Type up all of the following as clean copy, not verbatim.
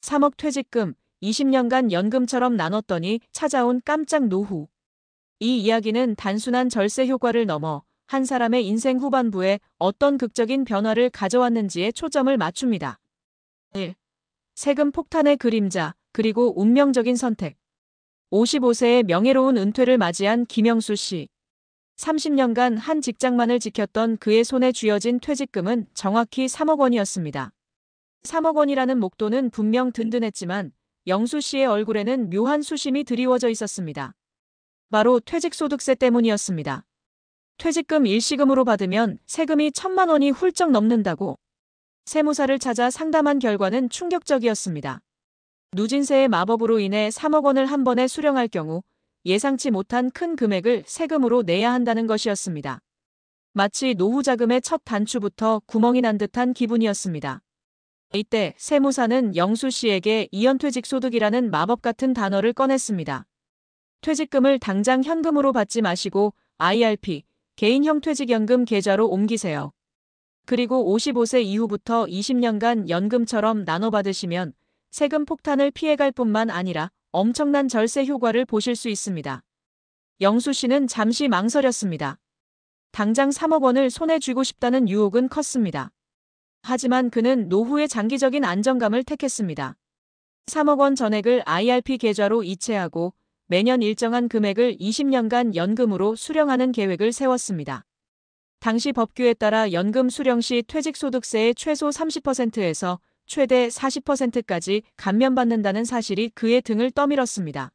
3억 퇴직금, 20년간 연금처럼 나눴더니 찾아온 깜짝 노후. 이 이야기는 단순한 절세 효과를 넘어 한 사람의 인생 후반부에 어떤 극적인 변화를 가져왔는지에 초점을 맞춥니다. 1. 세금 폭탄의 그림자, 그리고 운명적인 선택. 55세의 명예로운 은퇴를 맞이한 김영수 씨. 30년간 한 직장만을 지켰던 그의 손에 쥐어진 퇴직금은 정확히 3억 원이었습니다. 3억 원이라는 목돈은 분명 든든했지만 영수 씨의 얼굴에는 묘한 수심이 드리워져 있었습니다. 바로 퇴직소득세 때문이었습니다. 퇴직금 일시금으로 받으면 세금이 1,000만 원이 훌쩍 넘는다고 세무사를 찾아 상담한 결과는 충격적이었습니다. 누진세의 마법으로 인해 3억 원을 한 번에 수령할 경우 예상치 못한 큰 금액을 세금으로 내야 한다는 것이었습니다. 마치 노후 자금의 첫 단추부터 구멍이 난 듯한 기분이었습니다. 이때 세무사는 영수 씨에게 이연퇴직소득이라는 마법 같은 단어를 꺼냈습니다. 퇴직금을 당장 현금으로 받지 마시고 IRP, 개인형 퇴직연금 계좌로 옮기세요. 그리고 55세 이후부터 20년간 연금처럼 나눠 받으시면 세금 폭탄을 피해갈 뿐만 아니라 엄청난 절세 효과를 보실 수 있습니다. 영수 씨는 잠시 망설였습니다. 당장 3억 원을 손에 쥐고 싶다는 유혹은 컸습니다. 하지만 그는 노후의 장기적인 안정감을 택했습니다. 3억 원 전액을 IRP 계좌로 이체하고 매년 일정한 금액을 20년간 연금으로 수령하는 계획을 세웠습니다. 당시 법규에 따라 연금 수령 시 퇴직소득세의 최소 30%에서 최대 40%까지 감면받는다는 사실이 그의 등을 떠밀었습니다.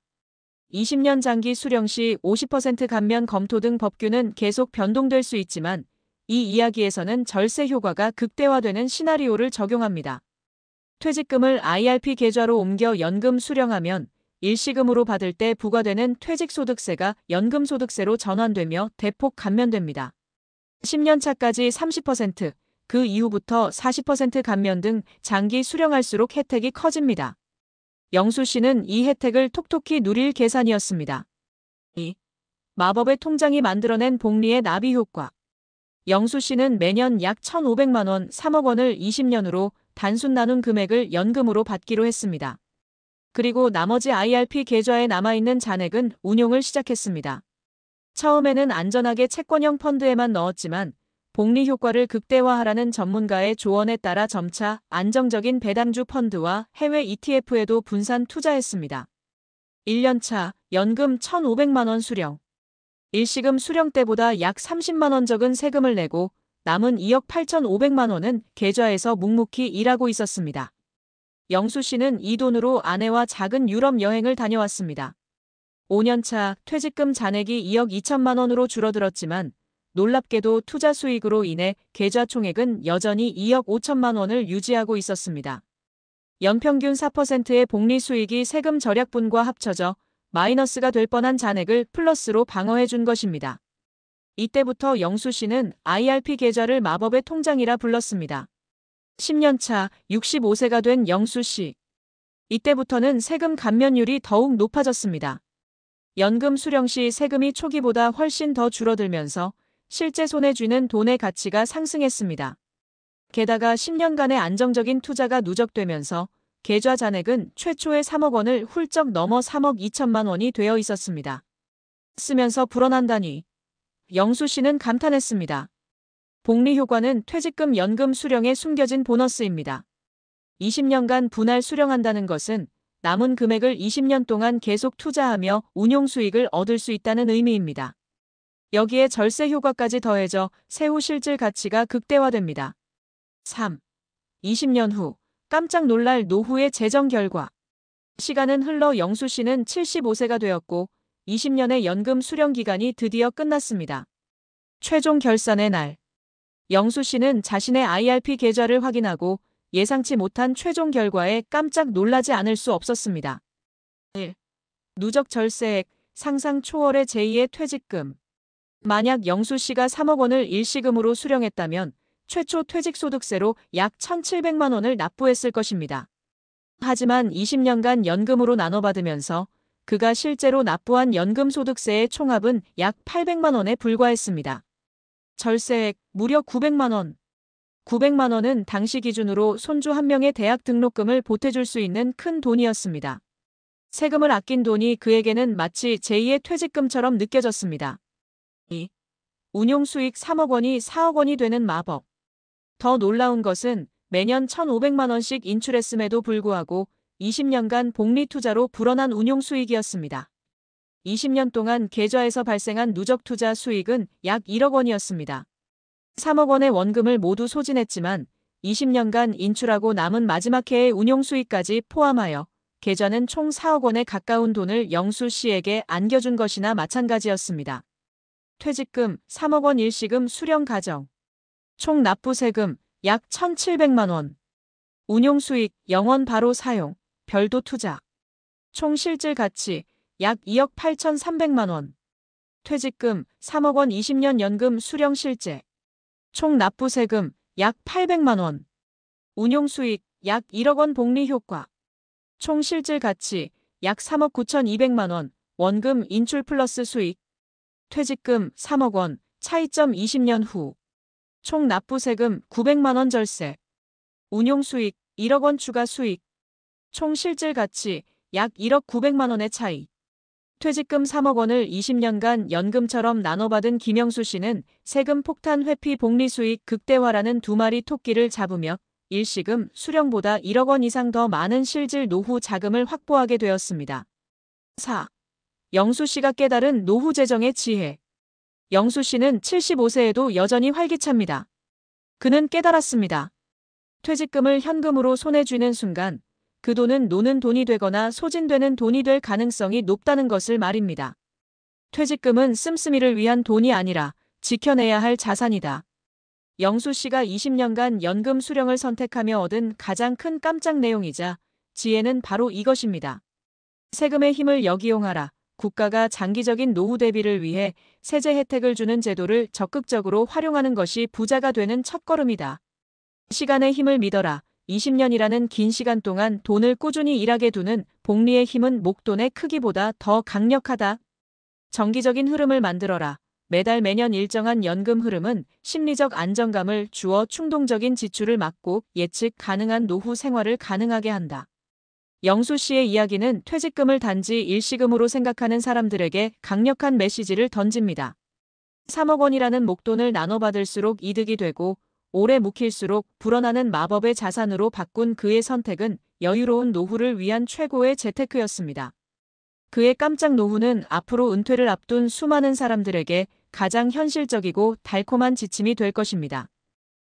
20년 장기 수령 시 50% 감면 검토 등 법규는 계속 변동될 수 있지만 이 이야기에서는 절세 효과가 극대화되는 시나리오를 적용합니다. 퇴직금을 IRP 계좌로 옮겨 연금 수령하면 일시금으로 받을 때 부과되는 퇴직소득세가 연금소득세로 전환되며 대폭 감면됩니다. 10년 차까지 30%, 그 이후부터 40% 감면 등 장기 수령할수록 혜택이 커집니다. 영수 씨는 이 혜택을 톡톡히 누릴 계산이었습니다. 2. 마법의 통장이 만들어낸 복리의 나비 효과. 영수 씨는 매년 약 1,500만 원, 3억 원을 20년으로 단순 나눈 금액을 연금으로 받기로 했습니다. 그리고 나머지 IRP 계좌에 남아있는 잔액은 운용을 시작했습니다. 처음에는 안전하게 채권형 펀드에만 넣었지만 복리 효과를 극대화하라는 전문가의 조언에 따라 점차 안정적인 배당주 펀드와 해외 ETF에도 분산 투자했습니다. 1년차 연금 1,500만 원 수령. 일시금 수령 때보다 약 30만 원 적은 세금을 내고 남은 2억 8,500만 원은 계좌에서 묵묵히 일하고 있었습니다. 영수 씨는 이 돈으로 아내와 작은 유럽 여행을 다녀왔습니다. 5년차 퇴직금 잔액이 2억 2천만 원으로 줄어들었지만 놀랍게도 투자 수익으로 인해 계좌 총액은 여전히 2억 5천만 원을 유지하고 있었습니다. 연평균 4%의 복리 수익이 세금 절약분과 합쳐져 마이너스가 될 뻔한 잔액을 플러스로 방어해 준 것입니다. 이때부터 영수 씨는 IRP 계좌를 마법의 통장이라 불렀습니다. 10년차 65세가 된 영수 씨. 이때부터는 세금 감면율이 더욱 높아졌습니다. 연금 수령 시 세금이 초기보다 훨씬 더 줄어들면서 실제 손에 쥐는 돈의 가치가 상승했습니다. 게다가 10년간의 안정적인 투자가 누적되면서 계좌 잔액은 최초의 3억 원을 훌쩍 넘어 3억 2천만 원이 되어 있었습니다. 쓰면서 불어난다니. 영수 씨는 감탄했습니다. 복리 효과는 퇴직금 연금 수령에 숨겨진 보너스입니다. 20년간 분할 수령한다는 것은 남은 금액을 20년 동안 계속 투자하며 운용 수익을 얻을 수 있다는 의미입니다. 여기에 절세 효과까지 더해져 세후 실질 가치가 극대화됩니다. 3. 20년 후 깜짝 놀랄 노후의 재정 결과. 시간은 흘러 영수 씨는 75세가 되었고 20년의 연금 수령 기간이 드디어 끝났습니다. 최종 결산의 날. 영수 씨는 자신의 IRP 계좌를 확인하고 예상치 못한 최종 결과에 깜짝 놀라지 않을 수 없었습니다. 1. 누적 절세액, 상상 초월의 제2의 퇴직금. 만약 영수 씨가 3억 원을 일시금으로 수령했다면 최초 퇴직소득세로 약 1,700만 원을 납부했을 것입니다. 하지만 20년간 연금으로 나눠받으면서 그가 실제로 납부한 연금소득세의 총합은 약 800만 원에 불과했습니다. 절세액 무려 900만 원. 900만 원은 당시 기준으로 손주 한 명의 대학 등록금을 보태줄 수 있는 큰 돈이었습니다. 세금을 아낀 돈이 그에게는 마치 제2의 퇴직금처럼 느껴졌습니다. 2. 운용 수익 3억 원이 4억 원이 되는 마법. 더 놀라운 것은 매년 1,500만 원씩 인출했음에도 불구하고 20년간 복리 투자로 불어난 운용 수익이었습니다. 20년 동안 계좌에서 발생한 누적 투자 수익은 약 1억 원이었습니다. 3억 원의 원금을 모두 소진했지만 20년간 인출하고 남은 마지막 해의 운용 수익까지 포함하여 계좌는 총 4억 원에 가까운 돈을 영수 씨에게 안겨준 것이나 마찬가지였습니다. 퇴직금 3억 원 일시금 수령 가정. 총 납부 세금 약 1,700만 원. 운용 수익 영원 바로 사용. 별도 투자. 총 실질 가치 약 2억 8,300만 원. 퇴직금 3억 원 20년 연금 수령 실제. 총 납부 세금 약 800만 원. 운용 수익 약 1억 원 복리 효과. 총 실질 가치 약 3억 9,200만 원. 원금 인출 플러스 수익. 퇴직금 3억 원. 차이점 20년 후. 총 납부 세금 900만 원 절세. 운용 수익 1억 원 추가 수익. 총 실질 가치 약 1억 900만 원의 차이. 퇴직금 3억 원을 20년간 연금처럼 나눠받은 김영수 씨는 세금 폭탄 회피 복리 수익 극대화라는 두 마리 토끼를 잡으며 일시금 수령보다 1억 원 이상 더 많은 실질 노후 자금을 확보하게 되었습니다. 4. 영수 씨가 깨달은 노후 재정의 지혜. 영수 씨는 75세에도 여전히 활기찹니다. 그는 깨달았습니다. 퇴직금을 현금으로 손에 쥐는 순간 그 돈은 노는 돈이 되거나 소진되는 돈이 될 가능성이 높다는 것을 말입니다. 퇴직금은 씀씀이를 위한 돈이 아니라 지켜내야 할 자산이다. 영수 씨가 20년간 연금 수령을 선택하며 얻은 가장 큰 깜짝 내용이자 지혜는 바로 이것입니다. 세금의 힘을 역이용하라. 국가가 장기적인 노후 대비를 위해 세제 혜택을 주는 제도를 적극적으로 활용하는 것이 부자가 되는 첫걸음이다. 시간의 힘을 믿어라. 20년이라는 긴 시간 동안 돈을 꾸준히 일하게 두는 복리의 힘은 목돈의 크기보다 더 강력하다. 정기적인 흐름을 만들어라. 매달 매년 일정한 연금 흐름은 심리적 안정감을 주어 충동적인 지출을 막고 예측 가능한 노후 생활을 가능하게 한다. 영수 씨의 이야기는 퇴직금을 단지 일시금으로 생각하는 사람들에게 강력한 메시지를 던집니다. 3억 원이라는 목돈을 나눠받을수록 이득이 되고 오래 묵힐수록 불어나는 마법의 자산으로 바꾼 그의 선택은 여유로운 노후를 위한 최고의 재테크였습니다. 그의 깜짝 노후는 앞으로 은퇴를 앞둔 수많은 사람들에게 가장 현실적이고 달콤한 지침이 될 것입니다.